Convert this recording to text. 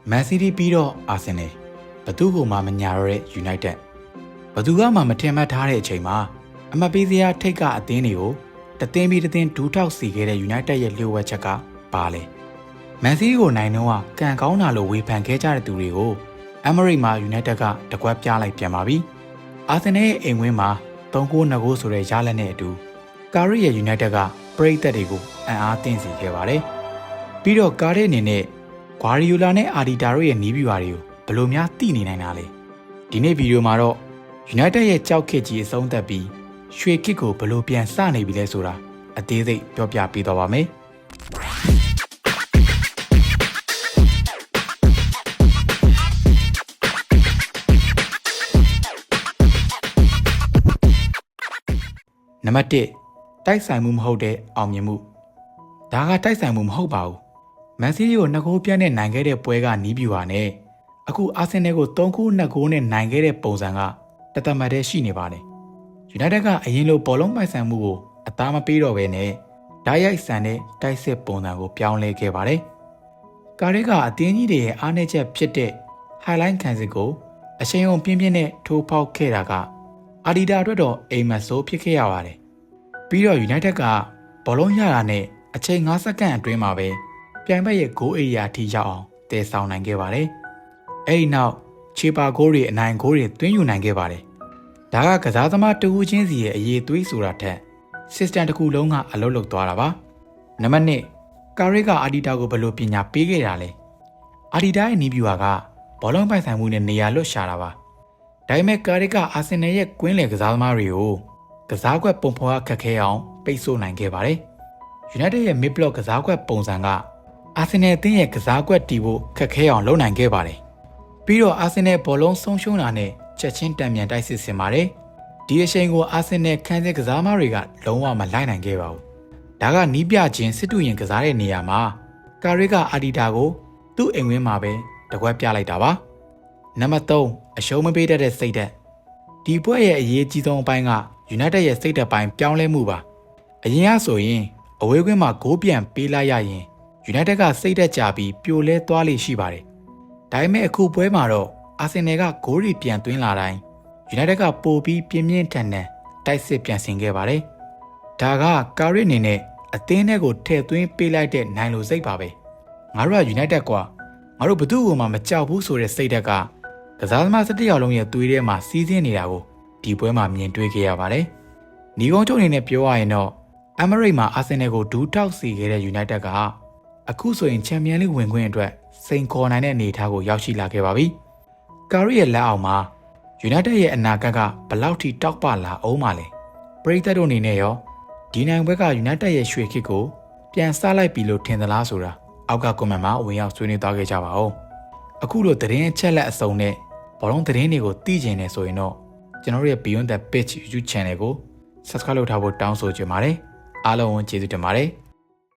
Man City ပြီးတော့ Arsenal ဘသူကမှမညာရတဲ့ United ဘသူကမှမထင်မှတ်ထားတဲ့အချိန်မှာအမတ်ပေးစရာထိတ်ကအသင်းတွေကိုတသင်းပြီးတသင်းဒူးထောက်စီခဲ့တဲ့ United ရဲ့လျှို့ဝှက်ချက်ကပါလေ Man City ကိုနိုင်တော့ကံကောင်းတာလို့ဝေဖန်ခဲ့ကြတဲ့သူတွေကို Emirates မှာ United ကတကွက်ပြလိုက်ပြန်ပါပြီ Arsenal ရဲ့အိမ်ဝင်းမှာ3-2ဆိုတဲ့ရလဒ်နဲ့အတူကာရီရဲ့ United ကပရိသတ်တွေကိုအံ့အားသင့်စေခဲ့ပါတယ်ပြီးတော့ကားတဲ့အနေနဲ့ဂွာရီယိုလာနဲ့အာဒီတာတို့ရဲ့နီးဗျူဟာတွေကိုဘယ်လိုများသိနေနိုင်တာလဲဒီနေ့ဗီဒီယိုမှာတော့ United ရဲ့ကြောက်ခစ်ကြီးအဆုံးသတ်ပြီးရွှေခစ်ကိုဘယ်လိုပြန်စနေပြီလဲဆိုတာအသေးစိတ်ပြောပြပေးသွားပါမယ်နံပါတ်1တိုက်ဆိုင်မှုမဟုတ်တဲ့အောင်မြင်မှုဒါကတိုက်ဆိုင်မှုမဟုတ်ပါဘူးမန်စီးတီးကို2ဂိုးပြတ်နဲ့နိုင်ခဲ့တဲ့ပွဲကနီးဗျူဟာနဲ့အခုအာဆင်နယ်ကို3-2ဂိုးနဲ့နိုင်ခဲ့တဲ့ပုံစံကတသက်မှတ်တည်းရှိနေပါတယ်ယူနိုက်တက်ကအရင်လိုဘောလုံးပိုင်ဆိုင်မှုကိုအသားမပေးတော့ဘဲနဲ့ဓာတ်ရိုက်ဆန်တဲ့တိုက်စစ်ပုံစံကိုပြောင်းလဲခဲ့ပါတယ်ကာရီကအသင်းကြီးတွေရဲ့အားနည်းချက်ဖြစ်တဲ့ highlight ခံစစ်ကိုအချိန်အောင်ပြင်းပြင်းနဲ့ထိုးဖောက်ခဲ့တာကအာဒီတာအတွက်တော့အိမ်မက်ဆိုးဖြစ်ခဲ့ရပါတယ်ပြီးတော့ United ကဘောလုံးရတာနဲ့အချိန်5စက္ကန့်အတွင်းမှာပဲပြိုင်ဘက်ရဲ့ဂိုးအေရီယာထိရောက်အောင်တည်ဆောင်နိုင်ခဲ့ပါတယ်အဲဒီနောက်ချေပါဂိုးတွေအနိုင်ဂိုးတွေသွင်းယူနိုင်ခဲ့ပါတယ်ဒါကကစားသမားတဦးချင်းစီရဲ့အရေးသွေးဆိုတာထက် system တစ်ခုလုံးကအလုပ်လုပ်သွားတာပါနံပါတ်1ကာရီကအာဒီတာကိုဘယ်လိုပညာပေးခဲ့တာလဲအာဒီတာရဲ့နီးဗျူဟာကဘောလုံးပိုင်ဆိုင်မှုနဲ့နေရာလွတ်ရှာတာပါဒါပေမဲ့ကာရီကအာဆင်နယ်ရဲ့ကွင်းလယ်ကစားသမားတွေကိုကစားကွက်ပုံဖော်ခက်ခဲအောင်ပိတ်ဆို့နိုင်ခဲ့ပါတယ်။ United ရဲ့ mid block ကစားကွက်ပုံစံကအာဆင်နယ်အသင်းရဲ့ကစားကွက်တီဖို့ခက်ခဲအောင်လုပ်နိုင်ခဲ့ပါတယ်။ပြီးတော့အာဆင်နယ်ဘောလုံးဆုံးရှုံးတာနဲ့ချက်ချင်းတံမြန်တိုက်စစ်ဆင်ပါတယ်။ဒီအချိန်ကိုအာဆင်နယ်ခန်းစစ်ကစားသမားတွေကလုံးဝမလိုက်နိုင်ခဲ့ပါဘူး။ဒါကနီးပြချင်းစစ်တူရင်ကစားတဲ့နေရာမှာကာရီကအာဒီတာကိုသူ့အိမ်ဝင်းမှာပဲတကွက်ပြလိုက်တာပါ။နံပါတ်3အရှုံးမပေးတတ်တဲ့စိတ်ဓာတ်ဒီပွဲရဲ့အရေးကြီးဆုံးအပိုင်းက United ရဲ့စိတ်ဓာတ်ပိုင်းပြောင်းလဲမှုပါအရင်ကဆိုရင်အဝေးကွင်းမှာဂိုးပြန်ပေးလိုက်ရရင် United ကစိတ်ဓာတ်ကြပြီးပြိုလဲသွားလိမ့်ရှိပါတယ်ဒါပေမဲ့အခုပွဲမှာတော့ Arsenal ကဂိုးတွေပြန်သွင်းလာတိုင်း United ကပိုပြီးပြင်းပြင်းထန်ထန်တိုက်စစ်ပြန်ဆင်ခဲ့ပါတယ်ဒါကကာရီအနေနဲ့အသင်းထဲကိုထည့်သွင်းပေးလိုက်တဲ့နိုင်လိုစိတ်ပါပဲငါတို့က United ကွာငါတို့ဘသူ့ကိုမှမကြောက်ဘူးဆိုတဲ့စိတ်ဓာတ်ကကစားသမား17ယောက်လုံးရဲ့သွေးထဲမှာစီးဆင်းနေတာကိုဒီပွဲမှာမြင်တွေ့ခဲ့ရပါတယ်။ညီကုန်းချုပ်အနေနဲ့ပြောရရင်တော့ Emirates မှာ Arsenal ကိုဒူးထောက်စီခဲ့တဲ့ United ကအခုဆိုရင် Champions League ဝင်ခွင့်အတွက်စိန်ခေါ်နိုင်တဲ့အနေအထားကိုရောက်ရှိလာခဲ့ပါပြီ။ကာရီရဲ့လက်အောက်မှာ United ရဲ့အနာဂတ်ကဘယ်လောက်ထိတောက်ပလာအောင်မလဲ။ပရိသတ်တို့အနေနဲ့ရောဒီနိုင်ဘက်က United ရဲ့ရွှေခစ်ကိုပြန်စလိုက်ပြီလို့ထင်သလားဆိုတာအောက်က comment မှာဝင်ရောက်ဆွေးနွေးသွားခဲ့ကြပါဦး။အခုလိုသတင်းအချက်လက်အစုံနဲ့ဘောလုံးသတင်းတွေကိုသိကျင်နေဆိုရင်တော့ကျွန်တော်တို့ရဲ့ Beyond the Pitch YouTube Channel ကို Subscribe လုပ်ထားဖို့တောင်းဆိုချင်ပါတယ်အားလုံးကိုကျေးဇူးတင်ပါတယ်